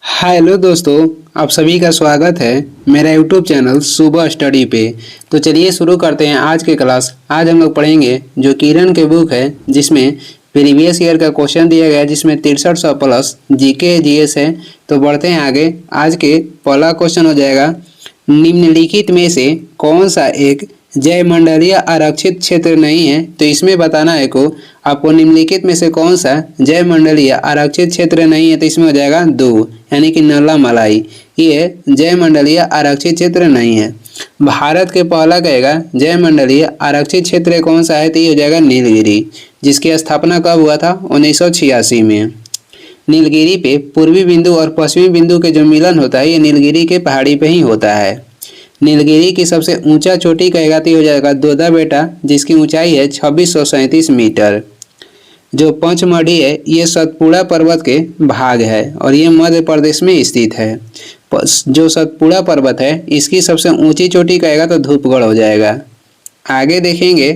Hello दोस्तों, आप सभी का स्वागत है मेरा यूट्यूब चैनल सुबह स्टडी पे। तो चलिए शुरू करते हैं आज की क्लास। आज हम लोग पढ़ेंगे जो किरण के बुक है जिसमें प्रीवियस ईयर का क्वेश्चन दिया गया है जिसमें 6300 प्लस जीके जीएस है। तो बढ़ते हैं आगे। आज के पहला क्वेश्चन हो जाएगा, निम्नलिखित में से कौन सा एक जयमंडलीय आरक्षित क्षेत्र नहीं है। तो इसमें बताना है को आपको निम्नलिखित में से कौन सा जयमंडलीय आरक्षित क्षेत्र नहीं है। तो इसमें हो जाएगा दो, यानी कि नल्ला मलाई, ये जयमंडलीय आरक्षित क्षेत्र नहीं है। भारत के पहला कहेगा जयमंडलीय आरक्षित क्षेत्र कौन सा है, तो ये हो जाएगा नीलगिरी, जिसकी स्थापना कब हुआ था 1986 में। नीलगिरी पे पूर्वी बिंदु और पश्चिमी बिंदु के जो मिलन होता है ये नीलगिरी के पहाड़ी पे ही होता है। नीलगिरी की सबसे ऊंचा चोटी कहेगा तो हो जाएगा दोदा बेटा, जिसकी ऊंचाई है 2637 मीटर। जो पंचमढ़ी है ये सतपुड़ा पर्वत के भाग है और ये मध्य प्रदेश में स्थित है। जो सतपुड़ा पर्वत है इसकी सबसे ऊंची चोटी कहेगा तो धूपगढ़ हो जाएगा। आगे देखेंगे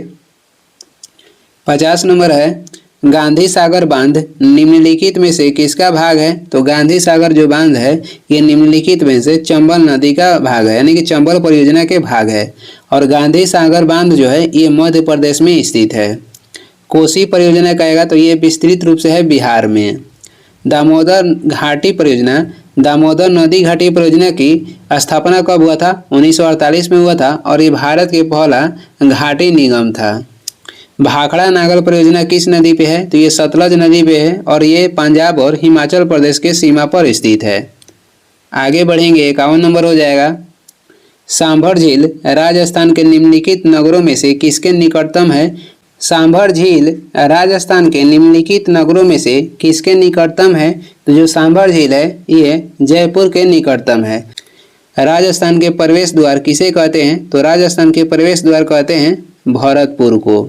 50 नंबर है, गांधी सागर बांध निम्नलिखित में से किसका भाग है। तो गांधी सागर जो बांध है ये निम्नलिखित में से चंबल नदी का भाग है, यानी कि चंबल परियोजना के भाग है। और गांधी सागर बांध जो है ये मध्य प्रदेश में स्थित है। कोसी परियोजना कहेगा तो ये विस्तृत रूप से है बिहार में। दामोदर घाटी परियोजना, दामोदर नदी घाटी परियोजना की स्थापना कब हुआ था 1948 में हुआ था और ये भारत के पहला घाटी निगम था। भाखड़ा नागल परियोजना किस नदी पे है, तो ये सतलज नदी पे है और ये पंजाब और हिमाचल प्रदेश के सीमा पर स्थित है। आगे बढ़ेंगे 51 नंबर हो जाएगा, सांभर झील राजस्थान के निम्नलिखित नगरों में से किसके निकटतम है। सांभर झील राजस्थान के निम्नलिखित नगरों में से किसके निकटतम है। तो जो सांभर झील है ये जयपुर के निकटतम है। राजस्थान के प्रवेश द्वार किसे कहते हैं, तो राजस्थान के प्रवेश द्वार कहते हैं भरतपुर को।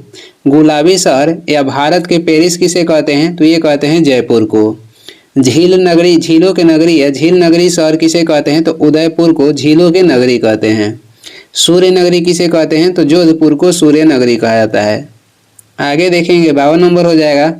गुलाबी शहर या भारत के पेरिस किसे कहते हैं, तो ये कहते हैं जयपुर को। झील नगरी, झीलों के नगरी है, झील नगरी शहर किसे कहते हैं, तो उदयपुर को झीलों के नगरी कहते हैं। सूर्य नगरी किसे कहते हैं, तो जोधपुर को सूर्य नगरी कहा जाता है। आगे देखेंगे 52 नंबर हो जाएगा,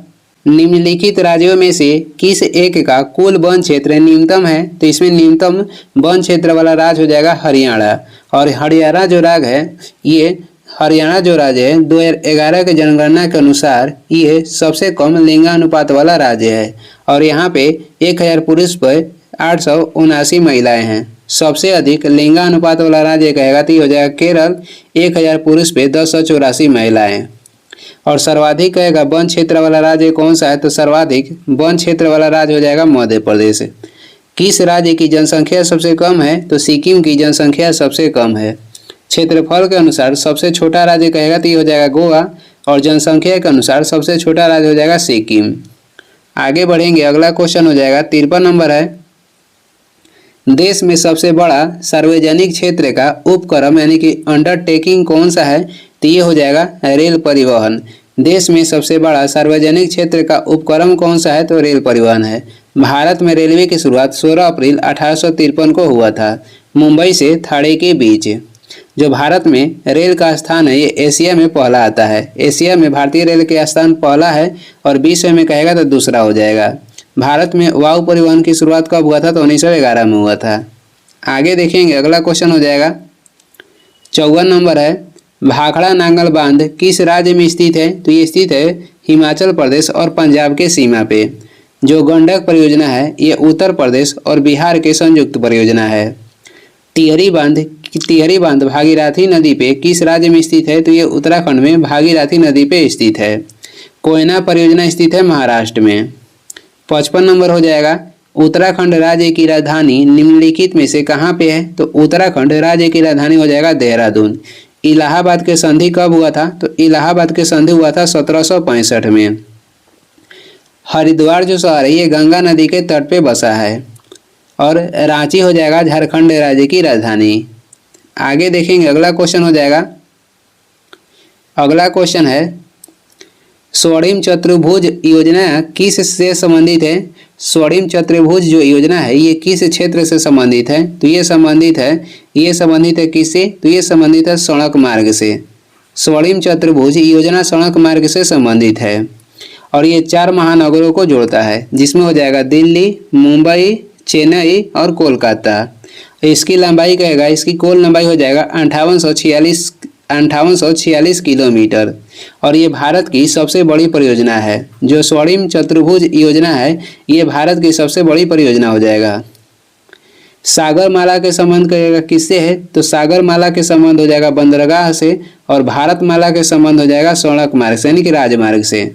निम्नलिखित राज्यों में से किस एक का कुल वन क्षेत्र न्यूनतम है। तो इसमें न्यूनतम वन क्षेत्र वाला राज्य हो जाएगा हरियाणा। और हरियाणा जो राज्य है ये हरियाणा जो राज्य है 2011 के जनगणना के अनुसार ये सबसे कम लिंगानुपात वाला राज्य है और यहाँ पे 1000 पुरुष पर 879 महिलाएं हैं। सबसे अधिक लिंगानुपात वाला राज्य कहेगा तो ये हो जाएगा केरल, 1000 पुरुष पे 1084 महिलाएं। और सर्वाधिक कहेगा वन क्षेत्र वाला राज्य कौन सा है, तो सर्वाधिक वन क्षेत्र वाला राज्य हो जाएगा मध्य प्रदेश। किस राज्य की जनसंख्या सबसे कम है, तो सिक्किम की जनसंख्या सबसे कम है। क्षेत्रफल के अनुसार सबसे छोटा राज्य कहेगा तो ये हो जाएगा गोवा और जनसंख्या के अनुसार सबसे छोटा राज्य हो जाएगा सिक्किम। आगे बढ़ेंगे, अगला क्वेश्चन हो जाएगा 53 नंबर है, देश में सबसे बड़ा सार्वजनिक क्षेत्र का उपक्रम यानी कि अंडरटेकिंग कौन सा है, तो ये हो जाएगा रेल परिवहन। देश में सबसे बड़ा सार्वजनिक क्षेत्र का उपक्रम कौन सा है, तो रेल परिवहन है। भारत में रेलवे की शुरुआत 16 अप्रैल 1853 को हुआ था मुंबई से थाणे के बीच। जो भारत में रेल का स्थान है ये एशिया में पहला आता है। एशिया में भारतीय रेल के स्थान पहला है और विश्व में कहेगा तो दूसरा हो जाएगा। भारत में वायु परिवहन की शुरुआत कब हुआ था, तो 1911 में हुआ था। आगे देखेंगे, अगला क्वेश्चन हो जाएगा 54 नंबर है, भाखड़ा नांगल बांध किस राज्य में स्थित है, तो ये स्थित है हिमाचल प्रदेश और पंजाब के सीमा पे। जो गंडक परियोजना है ये उत्तर प्रदेश और बिहार के संयुक्त परियोजना है। टिहरी बांध भागीरथी नदी पे किस राज्य में स्थित है, तो ये उत्तराखंड में भागीरथी नदी पे स्थित है। कोयना परियोजना स्थित है महाराष्ट्र में। 55 नंबर हो जाएगा, उत्तराखंड राज्य की राजधानी निम्नलिखित में से कहाँ पे है, तो उत्तराखंड राज्य की राजधानी हो जाएगा देहरादून। इलाहाबाद के संधि कब हुआ था, तो इलाहाबाद के संधि हुआ था 1765 में। हरिद्वार जो शहर है ये गंगा नदी के तट पे बसा है। और रांची हो जाएगा झारखंड राज्य की राजधानी। आगे देखेंगे, अगला क्वेश्चन हो जाएगा, अगला क्वेश्चन है स्वर्णिम चतुर्भुज योजना किस से संबंधित है। स्वर्णिम चतुर्भुज जो योजना है ये किस क्षेत्र से संबंधित है, तो ये संबंधित है किससे, तो ये संबंधित है सड़क मार्ग से। स्वर्णिम चतुर्भुज योजना सड़क मार्ग से संबंधित है और ये 4 महानगरों को जोड़ता है जिसमें हो जाएगा दिल्ली, मुंबई, चेन्नई और कोलकाता। इसकी लंबाई कहेगा, इसकी कुल लंबाई हो जाएगा 5846 किलोमीटर और ये भारत की सबसे बड़ी परियोजना है। जो स्वर्णिम चतुर्भुज योजना है ये भारत की सबसे बड़ी परियोजना हो जाएगा। सागरमाला के संबंध करेगा किससे है, तो सागरमाला के संबंध हो जाएगा बंदरगाह से और भारतमाला के संबंध हो जाएगा सड़क मार्ग से यानी कि राजमार्ग से।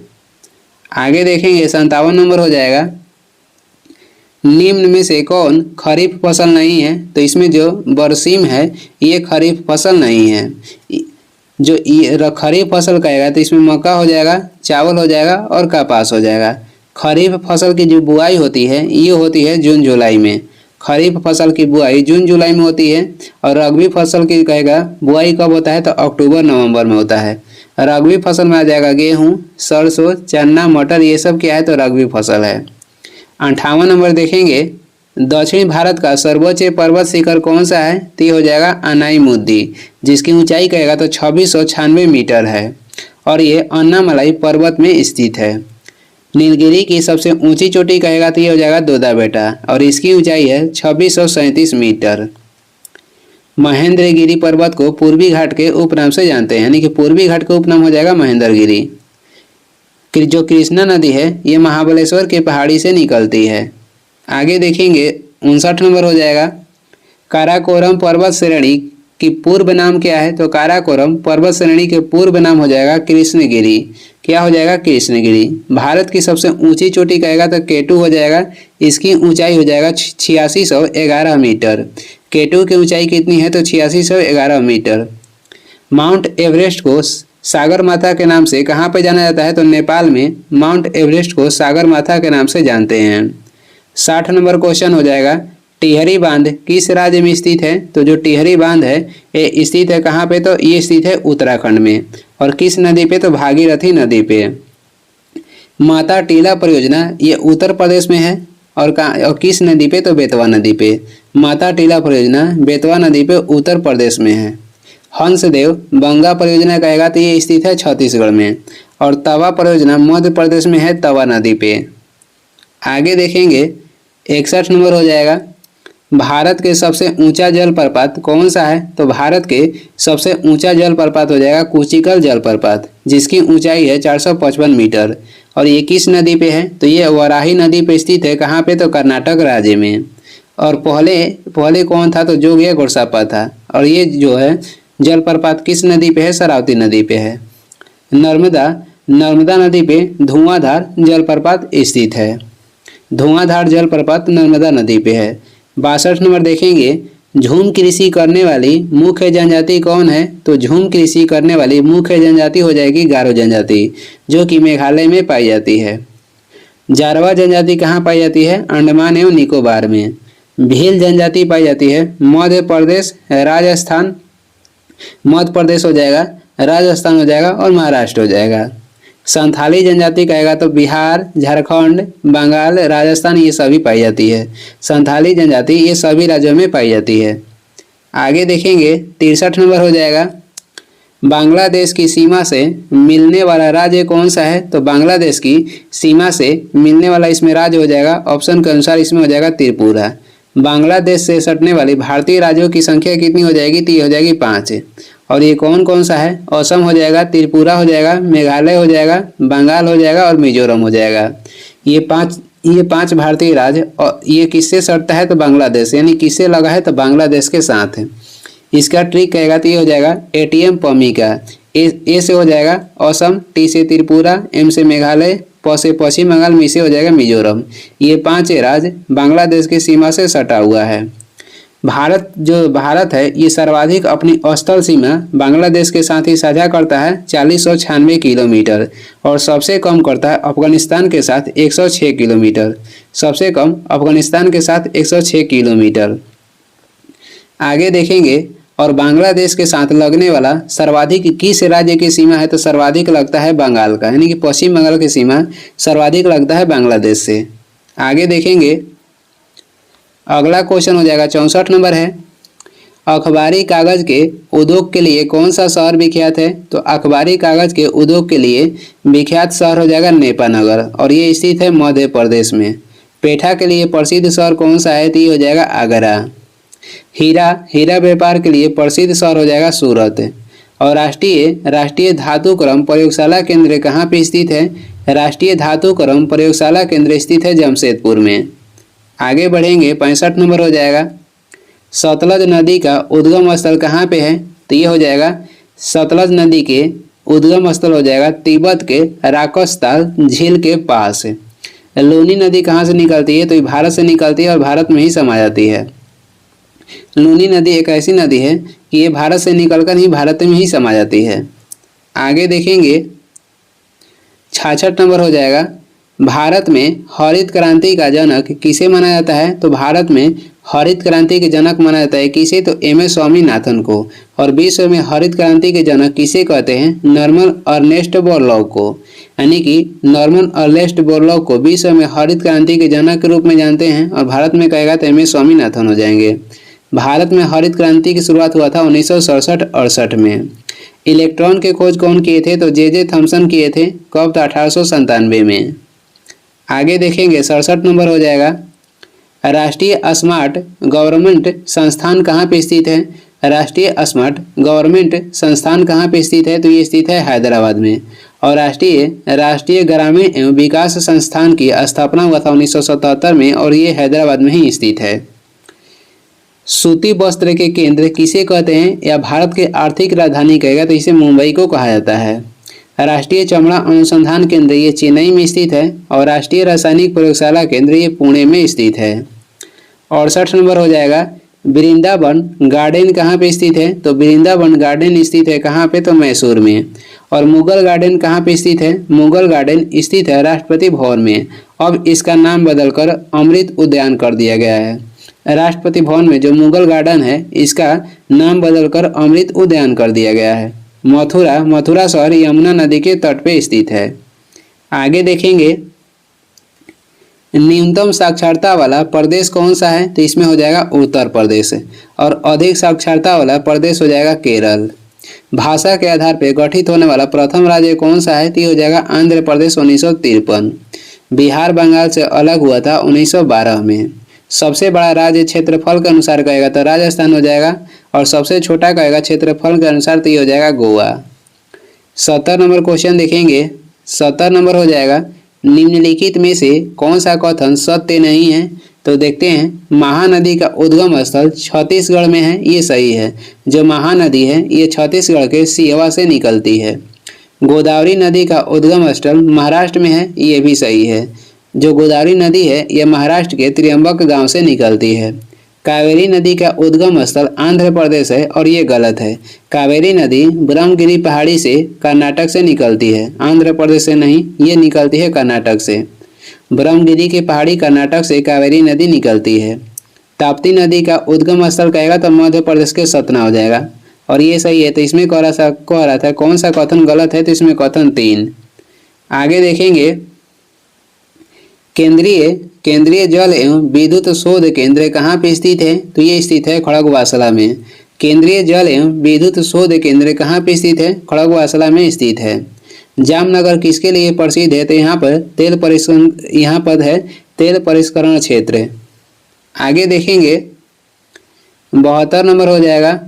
आगे देखेंगे 57 नंबर हो जाएगा, निम्न में से कौन खरीफ फसल नहीं है, तो इसमें जो बरसीम है ये खरीफ फसल नहीं है। जो खरीफ फसल कहेगा तो इसमें मक्का हो जाएगा, चावल हो जाएगा और कपास हो जाएगा। खरीफ फसल की जो बुआई होती है ये होती है जून जुलाई में। खरीफ फसल की बुआई जून जुलाई में होती है और रबी फसल की कहेगा बुआई कब होता है, तो अक्टूबर नवंबर में होता है। रबी फसल में आ जाएगा गेहूँ, सरसों, चना, मटर, ये सब क्या है, तो रबी फसल है। 58 नंबर देखेंगे, दक्षिण भारत का सर्वोच्च पर्वत शिखर कौन सा है, तो ये हो जाएगा अनाईमुद्दी, जिसकी ऊंचाई कहेगा तो 2696 मीटर है और ये अन्नामलाई पर्वत में स्थित है। नीलगिरी की सबसे ऊंची चोटी कहेगा तो ये हो जाएगा दोदा बेटा और इसकी ऊंचाई है 2637 मीटर। महेंद्रगिरी पर्वत को पूर्वी घाट के उपनाम से जानते हैं, यानी कि पूर्वी घाट का उपनाम हो जाएगा महेंद्रगिरी। जो कृष्णा नदी है ये महाबलेश्वर के पहाड़ी से निकलती है। आगे देखेंगे 59 नंबर हो जाएगा, काराकोरम पर्वत श्रेणी की पूर्व नाम क्या है, तो काराकोरम पर्वत श्रेणी के पूर्व नाम हो जाएगा कृष्णगिरी। क्या हो जाएगा, कृष्णगिरी। भारत की सबसे ऊंची चोटी कहेगा तो केटू हो जाएगा, इसकी ऊंचाई हो जाएगा 8611 मीटर। केटू की ऊंचाई कितनी है, तो 8611 मीटर। माउंट एवरेस्ट को सागर माथा के नाम से कहाँ पे जाना जाता है, तो नेपाल में माउंट एवरेस्ट को सागर माथा के नाम से जानते हैं। 60 नंबर क्वेश्चन हो जाएगा, टिहरी बांध किस राज्य में स्थित है, तो जो टिहरी बांध है ये स्थित है कहाँ पे, तो ये स्थित है उत्तराखंड में और किस नदी पे, तो भागीरथी नदी पे। माता टीला परियोजना ये उत्तर प्रदेश में है और किस नदी पे, तो बेतवा नदी पे। माता टीला परियोजना बेतवा नदी पे उत्तर प्रदेश में है। हंसदेव बंगा परियोजना कहेगा तो ये स्थित है छत्तीसगढ़ में और तवा परियोजना मध्य प्रदेश में है तवा नदी पे। आगे देखेंगे 61 नंबर हो जाएगा, भारत के सबसे ऊंचा जलप्रपात कौन सा है, तो भारत के सबसे ऊंचा जलप्रपात हो जाएगा कुचिकल जलप्रपात, जिसकी ऊंचाई है 455 मीटर और ये किस नदी पे है, तो ये वराही नदी पे स्थित है। कहाँ पे, तो कर्नाटक राज्य में। और पहले कौन था, तो जोगिया गोरसापा था और ये जो है जलप्रपात किस नदी पे है, शरावती नदी पे है। नर्मदा नदी पे धुआंधार जलप्रपात स्थित है। धुआंधार जलप्रपात नर्मदा नदी पे है। 62 नंबर देखेंगे, झूम कृषि करने वाली मुख्य जनजाति कौन है, तो झूम कृषि करने वाली मुख्य जनजाति हो जाएगी गारो जनजाति, जो कि मेघालय में पाई जाती है। जारवा जनजाति कहाँ पाई जाती है, अंडमान एवं निकोबार में। भील जनजाति पाई जाती है मध्य प्रदेश, राजस्थान, मध्य प्रदेश हो जाएगा, राजस्थान हो जाएगा और महाराष्ट्र हो जाएगा। संथाली जनजाति कहेगा तो बिहार, झारखंड, बंगाल, राजस्थान ये सभी पाई जाती है। संथाली जनजाति ये सभी राज्यों में पाई जाती है। आगे देखेंगे 63 नंबर हो जाएगा, बांग्लादेश की सीमा से मिलने वाला राज्य कौन सा है, तो बांग्लादेश की सीमा से मिलने वाला इसमें राज्य हो जाएगा, ऑप्शन के अनुसार इसमें हो जाएगा त्रिपुरा। बांग्लादेश से सटने वाली भारतीय राज्यों की संख्या कितनी हो जाएगी, तो ये हो जाएगी 5 और ये कौन कौन सा है, असम हो जाएगा, त्रिपुरा हो जाएगा, मेघालय हो जाएगा, बंगाल हो जाएगा और मिजोरम हो जाएगा। ये पांच भारतीय राज्य और ये किससे सटता है, तो बांग्लादेश, यानी किससे लगा है, तो बांग्लादेश के साथ है। इसका ट्रिक कहेगा तो ये हो जाएगा एटीएम पमी का। ए से हो जाएगा असम, टी से त्रिपुरा, एम से मेघालय, प से पश्चिम बंगाल, मी से हो जाएगा मिजोरम। ये 5 राज्य बांग्लादेश की सीमा से सटा हुआ है। भारत है ये सर्वाधिक अपनी स्थल सीमा बांग्लादेश के साथ ही साझा करता है 4096 किलोमीटर और सबसे कम करता है अफगानिस्तान के साथ 106 किलोमीटर। सबसे कम अफगानिस्तान के साथ 106 किलोमीटर। आगे देखेंगे, और बांग्लादेश के साथ लगने वाला सर्वाधिक किस राज्य की सीमा है, तो सर्वाधिक लगता है बंगाल का, यानी कि पश्चिम बंगाल की सीमा सर्वाधिक लगता है बांग्लादेश से। आगे देखेंगे, अगला क्वेश्चन हो जाएगा 64 नंबर है, अखबारी कागज के उद्योग के लिए कौन सा शहर विख्यात है, तो अखबारी कागज के उद्योग के लिए विख्यात शहर हो जाएगा नेपानगर और ये स्थित है मध्य प्रदेश में। पेठा के लिए प्रसिद्ध शहर कौन सा है? तो ये हो जाएगा आगरा। हीरा व्यापार के लिए प्रसिद्ध शहर हो जाएगा सूरत। और राष्ट्रीय धातुक्रम प्रयोगशाला केंद्र कहाँ पे स्थित है? राष्ट्रीय धातुक्रम प्रयोगशाला केंद्र स्थित है जमशेदपुर में। आगे बढ़ेंगे, 65 नंबर हो जाएगा, सतलज नदी का उद्गम स्थल कहाँ पे है? तो ये हो जाएगा सतलज नदी के उद्गम स्थल हो जाएगा तिब्बत के राकसताल झील के पास। लूनी नदी कहाँ से निकलती है? तो ये भारत से निकलती है और भारत में ही समा जाती है। लूनी नदी एक ऐसी नदी है कि ये भारत से निकलकर ही भारत में ही समा जाती है। आगे देखेंगे, 66 नंबर हो जाएगा, भारत में हरित क्रांति का जनक किसे माना जाता है? तो भारत में हरित क्रांति के जनक माना जाता है किसे? तो एम.एस. स्वामीनाथन को। और विश्व में हरित क्रांति के जनक किसे कहते हैं? नॉर्मन अर्नेस्ट बोरलॉग को। यानी कि नॉर्मन अर्नेस्ट बोरलॉग को विश्व में हरित क्रांति के जनक के रूप में जानते हैं और भारत में कहेगा तो एम.एस. स्वामीनाथन हो जाएंगे। भारत में हरित क्रांति की शुरुआत हुआ था 1967-68 में। इलेक्ट्रॉन के खोज कौन किए थे? तो जे थॉमसन किए थे। कब? तो 1897 में। आगे देखेंगे, 67 नंबर हो जाएगा, राष्ट्रीय स्मार्ट गवर्नमेंट संस्थान कहाँ पे स्थित है? राष्ट्रीय स्मार्ट गवर्नमेंट संस्थान कहाँ पे स्थित है? तो ये स्थित है हैदराबाद में। और राष्ट्रीय ग्रामीण एवं विकास संस्थान की स्थापना हुआ था 1977 में और ये हैदराबाद में ही स्थित है। सूती वस्त्र के केंद्र किसे कहते हैं या भारत के आर्थिक राजधानी कहेगा? तो इसे मुंबई को कहा जाता है। राष्ट्रीय चमड़ा अनुसंधान केंद्र ये चेन्नई में स्थित है और राष्ट्रीय रासायनिक प्रयोगशाला केंद्र ये पुणे में स्थित है। 68 नंबर हो जाएगा, वृंदावन गार्डन कहाँ पे स्थित है? तो वृंदावन गार्डन स्थित है कहाँ पे? तो मैसूर में। और मुगल गार्डन कहाँ पे स्थित है? मुगल गार्डन स्थित है राष्ट्रपति भवन में। अब इसका नाम बदलकर अमृत उद्यान कर दिया गया है। राष्ट्रपति भवन में जो मुगल गार्डन है इसका नाम बदलकर अमृत उद्यान कर दिया गया है। मथुरा शहर यमुना नदी के तट पे स्थित है। आगे देखेंगे, न्यूनतम साक्षरता वाला प्रदेश कौन सा है? तो इसमें हो जाएगा उत्तर प्रदेश। और अधिक साक्षरता वाला प्रदेश हो जाएगा केरल। भाषा के आधार पर गठित होने वाला प्रथम राज्य कौन सा है? तो ये हो जाएगा आंध्र प्रदेश 1953। बिहार बंगाल से अलग हुआ था 1912 में। सबसे बड़ा राज्य क्षेत्रफल के अनुसार कहेगा तो राजस्थान हो जाएगा और सबसे छोटा कहेगा क्षेत्रफल के अनुसार तो ये हो जाएगा गोवा। 70 नंबर क्वेश्चन देखेंगे, 70 नंबर हो जाएगा, निम्नलिखित में से कौन सा कथन सत्य नहीं है? तो देखते हैं, महानदी का उद्गम स्थल छत्तीसगढ़ में है, ये सही है। जो महानदी है ये छत्तीसगढ़ के सिहवा से निकलती है। गोदावरी नदी का उद्गम स्थल महाराष्ट्र में है, ये भी सही है। जो गोदावरी नदी है यह महाराष्ट्र के त्र्यंबक गांव से निकलती है। कावेरी नदी का उद्गम स्थल आंध्र प्रदेश है और ये गलत है। कावेरी नदी ब्रह्मगिरी पहाड़ी से कर्नाटक से निकलती है, आंध्र प्रदेश से नहीं, ये निकलती है कर्नाटक से। ब्रह्मगिरी की पहाड़ी कर्नाटक से कावेरी नदी निकलती है। ताप्ती नदी का उद्गम स्थल कहेगा तो मध्य प्रदेश के सतना हो जाएगा और ये सही है। तो इसमें कह रहा था कौन सा कथन गलत है? तो इसमें कथन 3। आगे देखेंगे, केंद्रीय जल एवं विद्युत शोध केंद्र कहाँ पे स्थित है? तो ये स्थित है खड़गवासला में। केंद्रीय जल एवं विद्युत शोध केंद्र कहाँ पे स्थित है? खड़गवासला में स्थित है। जामनगर किसके लिए प्रसिद्ध है? तो यहाँ पर तेल परिष्करण क्षेत्र। आगे देखेंगे, 72 नंबर हो जाएगा,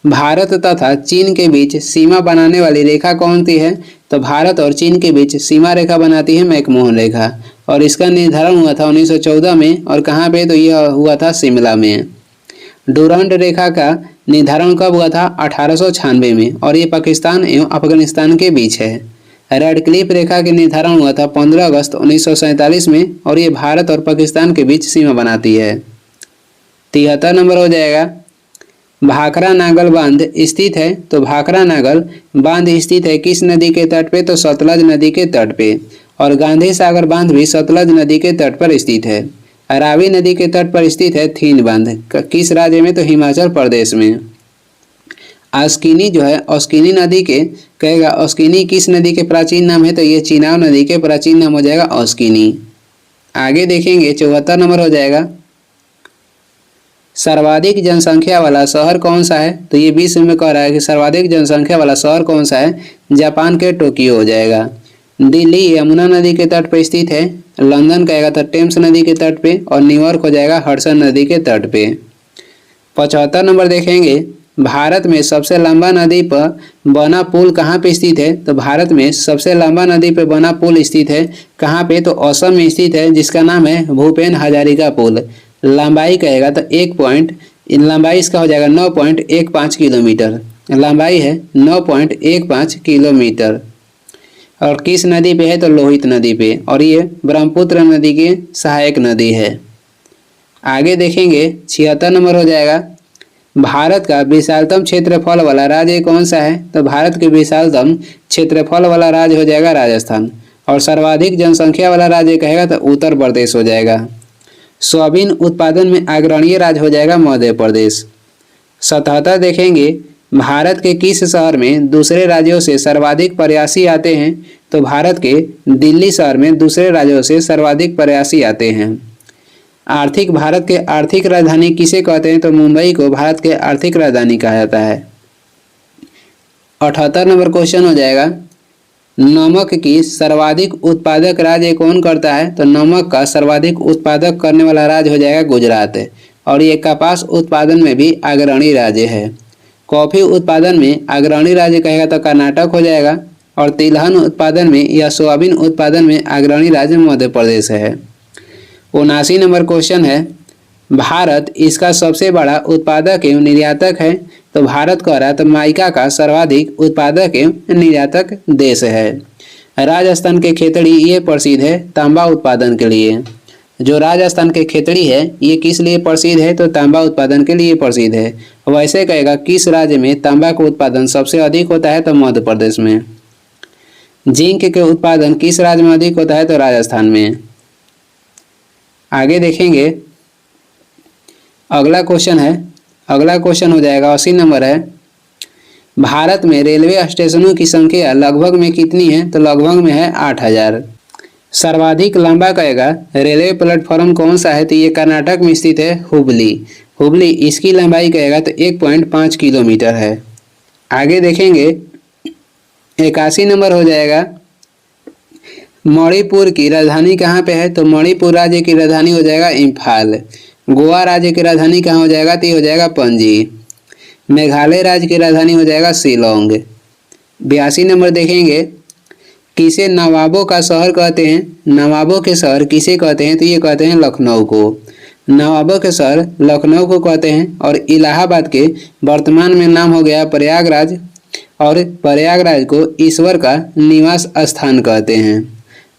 भारत तथा चीन के बीच सीमा बनाने वाली रेखा कौन सी है? तो भारत और चीन के बीच सीमा रेखा बनाती है मैकमोहन रेखा और इसका निर्धारण हुआ था 1914 में और कहाँ पे? तो यह हुआ था शिमला में। डुरंड रेखा का निर्धारण कब हुआ था? 1896 में और ये पाकिस्तान एवं अफगानिस्तान के बीच है। रेडक्लिफ रेखा के निर्धारण हुआ था 15 अगस्त 1947 में और ये भारत और पाकिस्तान के बीच सीमा बनाती है। 73 नंबर हो जाएगा, भाखरा नागल बांध स्थित है। तो भाखरा नागल बांध स्थित है किस नदी के तट पे? तो सतलज नदी के तट पे। और गांधी सागर बांध भी सतलज नदी के तट पर स्थित है। रावी नदी के तट पर स्थित है थीन बांध, किस राज्य में? तो हिमाचल प्रदेश में। अस्किनी जो है अस्किनी नदी के कहेगा, अस्किनी किस नदी के प्राचीन नाम है? तो ये चिनाब नदी के प्राचीन नाम हो जाएगा अस्किनी। आगे देखेंगे, 74 नंबर हो जाएगा, सर्वाधिक जनसंख्या वाला शहर कौन सा है? तो ये विश्व में कह रहा है कि सर्वाधिक जनसंख्या वाला शहर कौन सा है? जापान के टोक्यो हो जाएगा। दिल्ली यमुना नदी के तट पर स्थित है लंदन का आएगा तो टेम्स नदी के तट पे, और न्यूयॉर्क हो जाएगा हडसन नदी के तट पे। 75 नंबर देखेंगे, भारत में सबसे लंबा नदी पर बना पुल कहाँ पे स्थित है? तो भारत में सबसे लंबा नदी पे बना पुल स्थित है कहाँ पे? तो असम में स्थित है, जिसका नाम है भूपेन हजारिका पुल। लंबाई कहेगा तो लंबाई इसका हो जाएगा 9.15 किलोमीटर। लंबाई है 9.15 किलोमीटर। और किस नदी पे है? तो लोहित नदी पे, और ये ब्रह्मपुत्र नदी की सहायक नदी है। आगे देखेंगे 76 नंबर हो जाएगा, भारत का विशालतम क्षेत्रफल वाला राज्य कौन सा है? तो भारत के विशालतम क्षेत्रफल वाला राज्य हो जाएगा राजस्थान। और सर्वाधिक जनसंख्या वाला राज्य कहेगा तो उत्तर प्रदेश हो जाएगा। सोयाबीन उत्पादन में अग्रणीय राज्य हो जाएगा मध्य प्रदेश। 77 देखेंगे, भारत के किस शहर में दूसरे राज्यों से सर्वाधिक प्रवासी आते हैं? तो भारत के दिल्ली शहर में दूसरे राज्यों से सर्वाधिक प्रवासी आते हैं। भारत के आर्थिक राजधानी किसे कहते हैं? तो मुंबई को भारत के आर्थिक राजधानी कहा जाता है। 78 नंबर क्वेश्चन हो जाएगा, नमक की सर्वाधिक उत्पादक राज्य कौन करता है? तो नमक का सर्वाधिक उत्पादक करने वाला राज्य हो जाएगा गुजरात, और ये कपास उत्पादन में भी अग्रणी राज्य है। कॉफी उत्पादन में अग्रणी राज्य कहेगा तो कर्नाटक हो जाएगा, और तिलहन उत्पादन में या सोयाबीन उत्पादन में अग्रणी राज्य मध्य प्रदेश है। 79 नंबर क्वेश्चन है, भारत इसका सबसे बड़ा उत्पादक एवं निर्यातक है? तो भारत कह रहा है तो माइका का सर्वाधिक उत्पादक एवं निर्यातक देश है। राजस्थान के खेतड़ी ये प्रसिद्ध है तांबा उत्पादन के लिए। जो राजस्थान के खेतड़ी है ये किस लिए प्रसिद्ध है? तो तांबा उत्पादन के लिए प्रसिद्ध है। वैसे कहेगा किस राज्य में तांबा का उत्पादन सबसे अधिक होता है? तो मध्य प्रदेश में। जिंक के उत्पादन किस राज्य में अधिक होता है? तो राजस्थान में। आगे देखेंगे अगला क्वेश्चन हो जाएगा 80 नंबर है, भारत में रेलवे स्टेशनों की संख्या लगभग में कितनी है? तो लगभग में है 8000। सर्वाधिक लंबा कहेगा रेलवे प्लेटफॉर्म कौन सा है? तो ये कर्नाटक में स्थित है हुबली। इसकी लंबाई कहेगा तो 1.5 किलोमीटर है। आगे देखेंगे 81 नंबर हो जाएगा, मणिपुर की राजधानी कहाँ पे है? तो मणिपुर राज्य की राजधानी हो जाएगा इम्फाल। गोवा राज्य की राजधानी कहाँ हो जाएगा? तो ये हो जाएगा पणजी। मेघालय राज्य की राजधानी हो जाएगा शिलोंग। 82 नंबर देखेंगे, किसे नवाबों का शहर कहते हैं? नवाबों के शहर किसे कहते हैं? तो ये कहते हैं लखनऊ को। नवाबों के शहर लखनऊ को कहते हैं। और इलाहाबाद के वर्तमान में नाम हो गया प्रयागराज, और प्रयागराज को ईश्वर का निवास स्थान कहते हैं।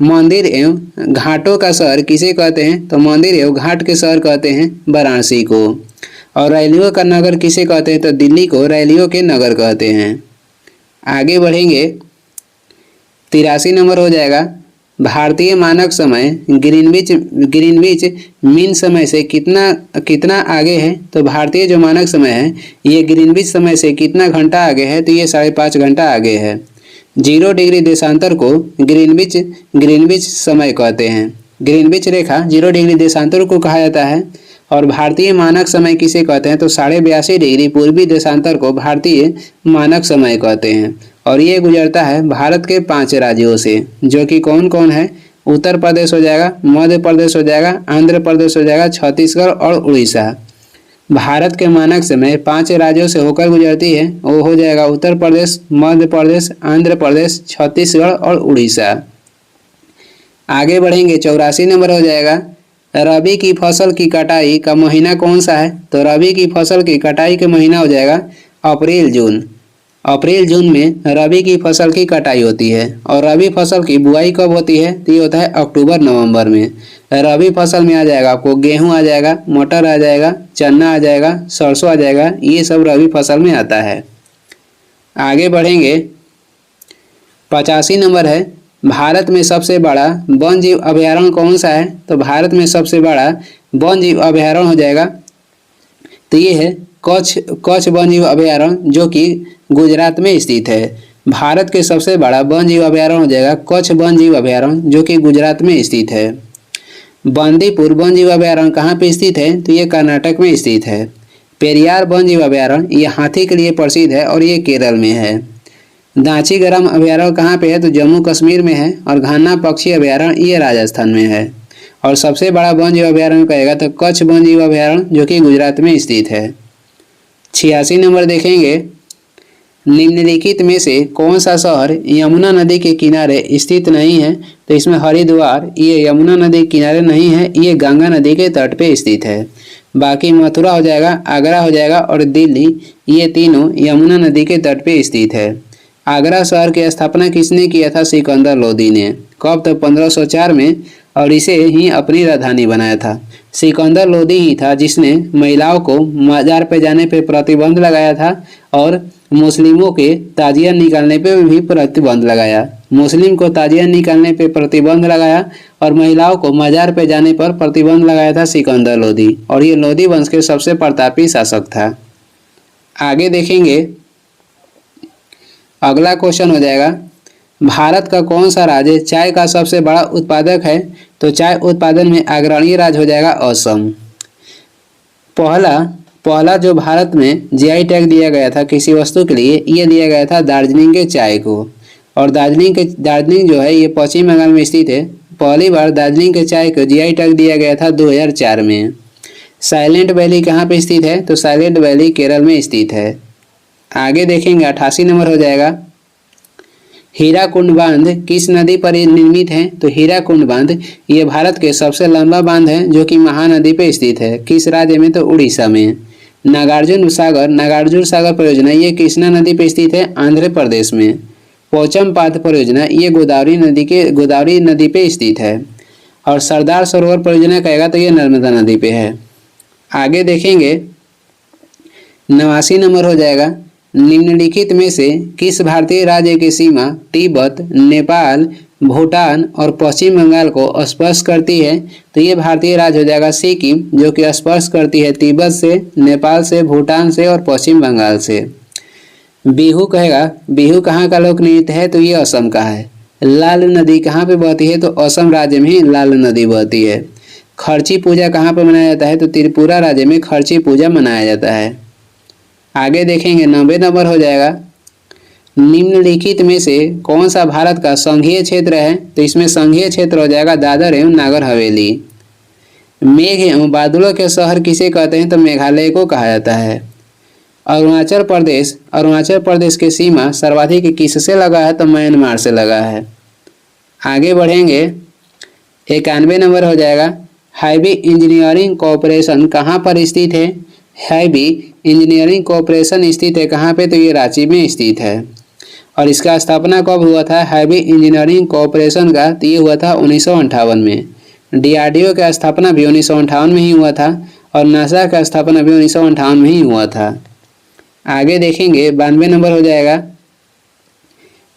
मंदिर एवं घाटों का शहर किसे कहते हैं? तो मंदिर एवं घाट के शहर कहते हैं वाराणसी को। और रैलियों का नगर किसे कहते हैं? तो दिल्ली को रैलियों के नगर कहते हैं। आगे बढ़ेंगे 83 नंबर हो जाएगा, भारतीय मानक समय ग्रीनविच मीन समय से कितना आगे है? तो भारतीय जो मानक समय है ये ग्रीनविच समय से कितना घंटा आगे है? तो ये 5.5 घंटा आगे है। 0 डिग्री देशांतर को ग्रीनविच समय कहते हैं। ग्रीनविच रेखा 0 डिग्री देशांतर को कहा जाता है। और भारतीय मानक समय किसे कहते हैं? तो 82.5 डिग्री पूर्वी देशांतर को भारतीय मानक समय कहते हैं। और ये गुजरता है भारत के 5 राज्यों से, जो कि कौन कौन है? उत्तर प्रदेश हो जाएगा, मध्य प्रदेश हो जाएगा, आंध्र प्रदेश हो जाएगा, छत्तीसगढ़ और उड़ीसा। भारत के मानक समय 5 राज्यों से होकर गुजरती है, वो हो जाएगा उत्तर प्रदेश, मध्य प्रदेश, आंध्र प्रदेश, छत्तीसगढ़ और उड़ीसा। आगे बढ़ेंगे 84 नंबर हो जाएगा, रबी की फसल की कटाई का महीना कौन सा है? तो रबी की फसल की कटाई का महीना हो जाएगा अप्रैल जून में रबी की फसल की कटाई होती है। और रबी फसल की बुआई कब होती है? तो ये होता है अक्टूबर नवंबर में। रबी फसल में आ जाएगा आपको गेहूं आ जाएगा, मटर आ जाएगा, चना आ जाएगा, सरसों आ जाएगा, ये सब रबी फसल में आता है। आगे बढ़ेंगे 85 नंबर है, भारत में सबसे बड़ा वन जीव अभयारण्य कौन सा है? तो भारत में सबसे बड़ा वन जीव अभयारण्य हो जाएगा तो ये है कच्छ वन जीव अभयारण्य, जो कि गुजरात में स्थित है। भारत के सबसे बड़ा वन जीव अभयारण्य हो जाएगा कच्छ वन जीव अभयारण्य, जो कि गुजरात में स्थित है। बंदीपुर वन जीव अभयारण्य कहाँ पे स्थित है? तो ये कर्नाटक में स्थित है। पेरियार वन जीव अभयारण्य ये हाथी के लिए प्रसिद्ध है और ये केरल में है। दांची गरम अभयारण्य कहाँ पे है? तो जम्मू कश्मीर में है। और घाना पक्षी अभयारण्य ये राजस्थान में है। और सबसे बड़ा वन जीव अभयारण्य कहेगा तो कच्छ वन जीव अभयारण्य जो कि गुजरात में स्थित है। 86 नंबर देखेंगे, निम्नलिखित में से कौन सा शहर यमुना नदी के किनारे स्थित नहीं है? तो इसमें हरिद्वार ये यमुना नदी के किनारे नहीं है, ये गंगा नदी के तट पे स्थित है। बाकी मथुरा हो जाएगा, आगरा हो जाएगा और दिल्ली, ये तीनों यमुना नदी के तट पे स्थित है। आगरा शहर की स्थापना किसने किया था? सिकंदर लोदी ने। कब? तो 1504 में, और इसे ही अपनी राजधानी बनाया था। सिकंदर लोदी ही था जिसने महिलाओं को मजार पे जाने पे प्रतिबंध लगाया था और मुस्लिमों के ताजिया निकालने पे भी प्रतिबंध लगाया। मुस्लिम को ताजिया निकालने पे प्रतिबंध लगाया और महिलाओं को मजार पे जाने पर प्रतिबंध लगाया था सिकंदर लोदी। और ये लोदी वंश के सबसे प्रतापी शासक था। आगे देखेंगे, अगला क्वेश्चन हो जाएगा, भारत का कौन सा राज्य चाय का सबसे बड़ा उत्पादक है? तो चाय उत्पादन में अग्रणी राज्य हो जाएगा असम। पहला जो भारत में जीआई टैग दिया गया था किसी वस्तु के लिए, ये दिया गया था दार्जिलिंग के चाय को। और दार्जिलिंग जो है ये पश्चिम बंगाल में स्थित है। पहली बार दार्जिलिंग के चाय को जीआई टैग दिया गया था 2004 में। साइलेंट वैली कहाँ पे स्थित है? तो साइलेंट वैली केरल में स्थित है। आगे देखेंगे, 88 नंबर हो जाएगा, हीराकुंड बांध किस नदी पर निर्मित है? तो हीराकुंड बांध ये भारत के सबसे लंबा बांध है जो कि महानदी पे स्थित है। किस राज्य में? तो उड़ीसा में। नागार्जुन सागर परियोजना ये कृष्णा नदी पे स्थित है, आंध्र प्रदेश में। पोचमपाद परियोजना ये गोदावरी नदी पे स्थित है। और सरदार सरोवर परियोजना कहेगा तो ये नर्मदा नदी पे है। आगे देखेंगे, 89 नंबर हो जाएगा, निम्नलिखित में से किस भारतीय राज्य की सीमा तिब्बत, नेपाल, भूटान और पश्चिम बंगाल को स्पर्श करती है? तो ये भारतीय राज्य हो जाएगा सिक्किम, जो कि स्पर्श करती है तिब्बत से, नेपाल से, भूटान से और पश्चिम बंगाल से। बिहू कहेगा, बिहू कहाँ का लोक नृत्य है? तो ये असम का है। लाल नदी कहाँ पे बहती है? तो असम राज्य में ही लाल नदी बहती है। खर्ची पूजा कहाँ पे मनाया जाता है? तो त्रिपुरा राज्य में खर्ची पूजा मनाया जाता है। आगे देखेंगे, 90 नंबर हो जाएगा, निम्नलिखित में से कौन सा भारत का संघीय क्षेत्र है? तो इसमें संघीय क्षेत्र हो जाएगा दादर एवं नागर हवेली। मेघ एवं बादलों के शहर किसे कहते हैं? तो मेघालय को कहा जाता है। अरुणाचल प्रदेश की सीमा सर्वाधिक किससे लगा है? तो म्यांमार से लगा है। आगे बढ़ेंगे, 91 नंबर हो जाएगा, हैवी इंजीनियरिंग कॉरपोरेशन कहाँ पर स्थित है? हैवी इंजीनियरिंग कॉरपोरेशन स्थित है कहाँ पे? तो ये रांची में स्थित है। और इसका स्थापना कब हुआ था हैवी इंजीनियरिंग कॉरपोरेशन का? तो ये हुआ था 1958 में। डीआरडीओ का स्थापना भी 1958 में ही हुआ था और नासा का स्थापना भी 1958 में ही हुआ था। आगे देखेंगे, 92 नंबर हो जाएगा,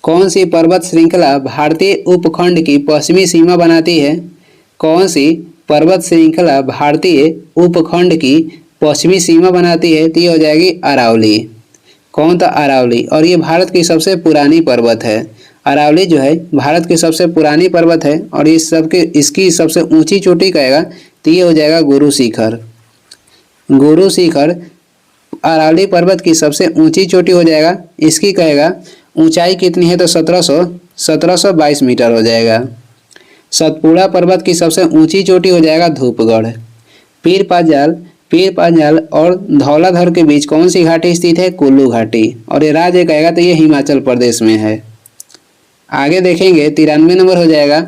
कौन सी पर्वत श्रृंखला भारतीय उपखंड की पश्चिमी सीमा बनाती है? कौन सी पर्वत श्रृंखला भारतीय उपखंड की पश्चिमी सीमा बनाती है? तो ये हो जाएगी अरावली। कौन? तो अरावली। और ये भारत की सबसे पुरानी पर्वत है। अरावली जो है भारत की सबसे पुरानी पर्वत है और इसकी सबसे ऊंची चोटी कहेगा तो ये हो जाएगा गुरु शिखर अरावली पर्वत की सबसे ऊंची चोटी हो जाएगा। इसकी कहेगा ऊंचाई कितनी है? तो 1722 मीटर हो जाएगा। सतपुड़ा पर्वत की सबसे ऊंची चोटी हो जाएगा धूपगढ़। पीर पांजाल और धौलाधर के बीच कौन सी घाटी स्थित है? कुल्लू घाटी। और ये राज्य कहेगा तो ये हिमाचल प्रदेश में है। आगे देखेंगे, 93 नंबर हो जाएगा,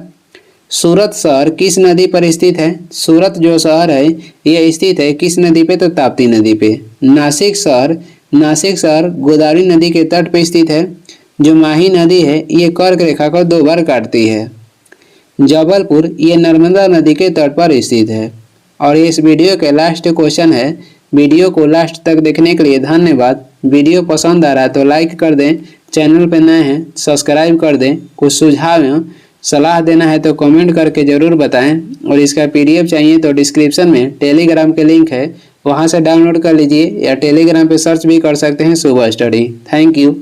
सूरत शहर किस नदी पर स्थित है? सूरत जो शहर है ये स्थित है किस नदी पे? तो ताप्ती नदी पे। नासिक शहर गोदावरी नदी के तट पे स्थित है। जो माही नदी है ये कर्क रेखा को 2 बार काटती है। जबलपुर ये नर्मदा नदी के तट पर स्थित है। और इस वीडियो के लास्ट क्वेश्चन है। वीडियो को लास्ट तक देखने के लिए धन्यवाद। वीडियो पसंद आ रहा है तो लाइक कर दें, चैनल पर नए हैं सब्सक्राइब कर दें। कुछ सुझाव एवं सलाह देना है तो कमेंट करके ज़रूर बताएं। और इसका पीडीएफ चाहिए तो डिस्क्रिप्शन में टेलीग्राम के लिंक है, वहां से डाउनलोड कर लीजिए या टेलीग्राम पे सर्च भी कर सकते हैं सुबह स्टडी। Thank you.